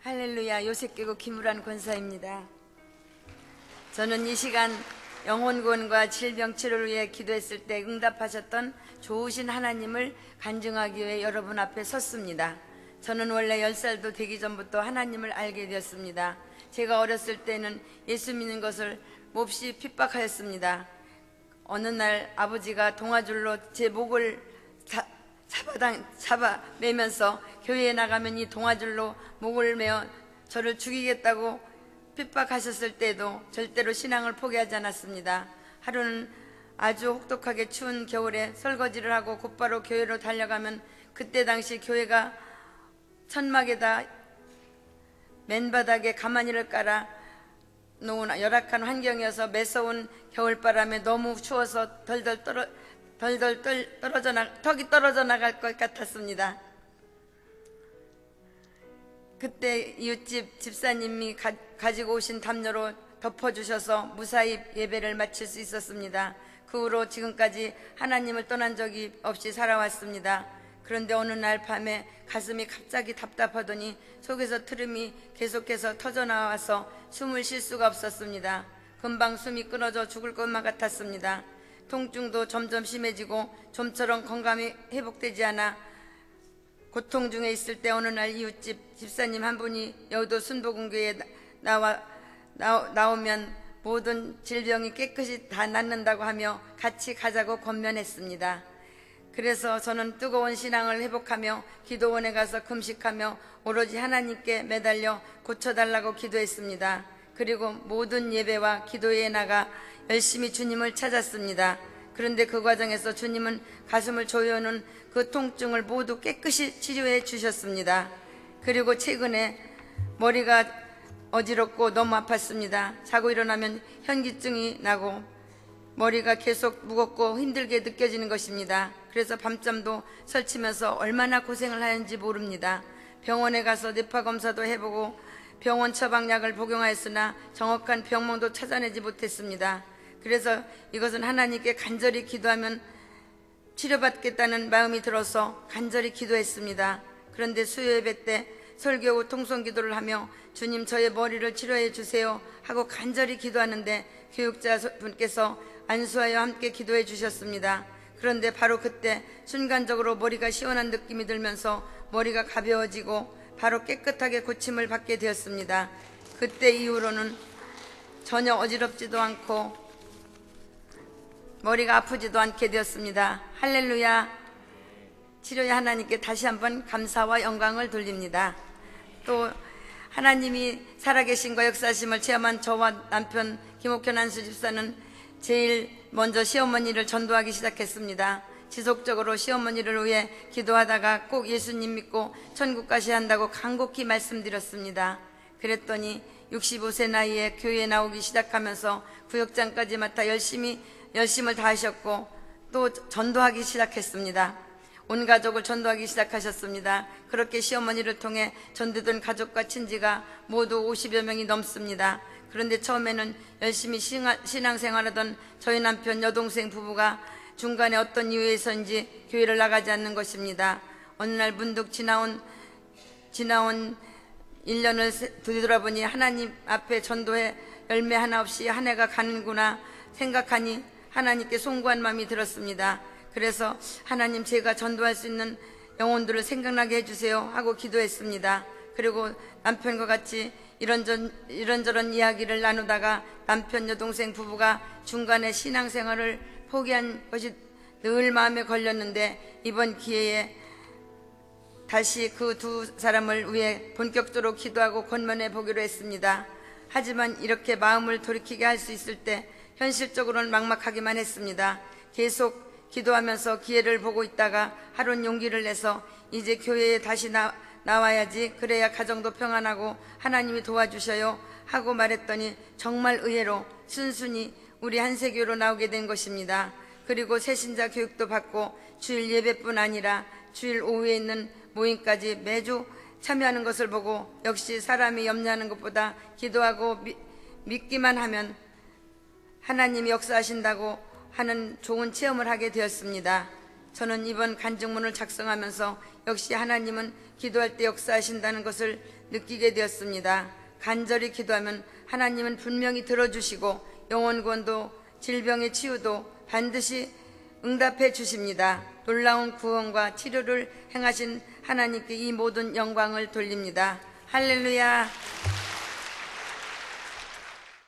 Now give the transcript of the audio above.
할렐루야. 요셉교구 김우란 권사입니다. 저는 이 시간 영혼구원과 질병치료를 위해 기도했을 때 응답하셨던 좋으신 하나님을 간증하기 위해 여러분 앞에 섰습니다. 저는 원래 10살도 되기 전부터 하나님을 알게 되었습니다. 제가 어렸을 때는 예수 믿는 것을 몹시 핍박하였습니다. 어느 날 아버지가 동아줄로 제 목을 잡아 매면서 교회에 나가면 이 동아줄로 목을 매어 저를 죽이겠다고 핍박하셨을 때도 절대로 신앙을 포기하지 않았습니다. 하루는 아주 혹독하게 추운 겨울에 설거지를 하고 곧바로 교회로 달려가면 그때 당시 교회가 천막에다 맨바닥에 가마니를 깔아 놓은 열악한 환경이어서 매서운 겨울바람에 너무 추워서 턱이 떨어져 나갈 것 같았습니다. 그때 이웃집 집사님이 가지고 오신 담요로 덮어주셔서 무사히 예배를 마칠 수 있었습니다. 그 후로 지금까지 하나님을 떠난 적이 없이 살아왔습니다. 그런데 어느 날 밤에 가슴이 갑자기 답답하더니 속에서 트름이 계속해서 터져나와서 숨을 쉴 수가 없었습니다. 금방 숨이 끊어져 죽을 것만 같았습니다. 통증도 점점 심해지고 좀처럼 건강이 회복되지 않아 고통 중에 있을 때 어느 날 이웃집 집사님 한 분이 여의도 순복음교회에 나오면 모든 질병이 깨끗이 다 낫는다고 하며 같이 가자고 권면했습니다. 그래서 저는 뜨거운 신앙을 회복하며 기도원에 가서 금식하며 오로지 하나님께 매달려 고쳐달라고 기도했습니다. 그리고 모든 예배와 기도회에 나가 열심히 주님을 찾았습니다. 그런데 그 과정에서 주님은 가슴을 조여오는 그 통증을 모두 깨끗이 치료해 주셨습니다. 그리고 최근에 머리가 어지럽고 너무 아팠습니다. 자고 일어나면 현기증이 나고 머리가 계속 무겁고 힘들게 느껴지는 것입니다. 그래서 밤잠도 설치면서 얼마나 고생을 하는지 모릅니다. 병원에 가서 뇌파 검사도 해보고 병원 처방약을 복용하였으나 정확한 병명도 찾아내지 못했습니다. 그래서 이것은 하나님께 간절히 기도하면 치료받겠다는 마음이 들어서 간절히 기도했습니다. 그런데 수요예배 때 설교 후 통성기도를 하며 주님 저의 머리를 치료해 주세요 하고 간절히 기도하는데 교육자 분께서 안수하여 함께 기도해 주셨습니다. 그런데 바로 그때 순간적으로 머리가 시원한 느낌이 들면서 머리가 가벼워지고 바로 깨끗하게 고침을 받게 되었습니다. 그때 이후로는 전혀 어지럽지도 않고 머리가 아프지도 않게 되었습니다. 할렐루야. 치료의 하나님께 다시 한번 감사와 영광을 돌립니다. 또 하나님이 살아계신과 역사하심을 체험한 저와 남편 김옥현 안수 집사는 제일 먼저 시어머니를 전도하기 시작했습니다. 지속적으로 시어머니를 위해 기도하다가 꼭 예수님 믿고 천국 가셔야 한다고 간곡히 말씀드렸습니다. 그랬더니 65세 나이에 교회에 나오기 시작하면서 구역장까지 맡아 열심을 다하셨고 또 전도하기 시작했습니다. 온 가족을 전도하기 시작하셨습니다. 그렇게 시어머니를 통해 전도된 가족과 친지가 모두 50여 명이 넘습니다. 그런데 처음에는 열심히 신앙생활하던 저희 남편 여동생 부부가 중간에 어떤 이유에서인지 교회를 나가지 않는 것입니다. 어느 날 문득 지나온 1년을 뒤돌아보니 하나님 앞에 전도해 열매 하나 없이 한 해가 가는구나 생각하니 하나님께 송구한 마음이 들었습니다. 그래서 하나님 제가 전도할 수 있는 영혼들을 생각나게 해주세요 하고 기도했습니다. 그리고 남편과 같이 이런저런 이야기를 나누다가 남편 여동생 부부가 중간에 신앙생활을 포기한 것이 늘 마음에 걸렸는데 이번 기회에 다시 그 두 사람을 위해 본격적으로 기도하고 권면해 보기로 했습니다. 하지만 이렇게 마음을 돌이키게 할 수 있을 때 현실적으로는 막막하기만 했습니다. 계속 기도하면서 기회를 보고 있다가 하루는 용기를 내서 이제 교회에 다시 나와야지 그래야 가정도 평안하고 하나님이 도와주셔요 하고 말했더니 정말 의외로 순순히 우리 한세교로 나오게 된 것입니다. 그리고 새신자 교육도 받고 주일 예배뿐 아니라 주일 오후에 있는 모임까지 매주 참여하는 것을 보고 역시 사람이 염려하는 것보다 기도하고 믿기만 하면 하나님이 역사하신다고 하는 좋은 체험을 하게 되었습니다. 저는 이번 간증문을 작성하면서 역시 하나님은 기도할 때 역사하신다는 것을 느끼게 되었습니다. 간절히 기도하면 하나님은 분명히 들어주시고 영혼구원도 질병의 치유도 반드시 응답해 주십니다. 놀라운 구원과 치료를 행하신 하나님께 이 모든 영광을 돌립니다. 할렐루야.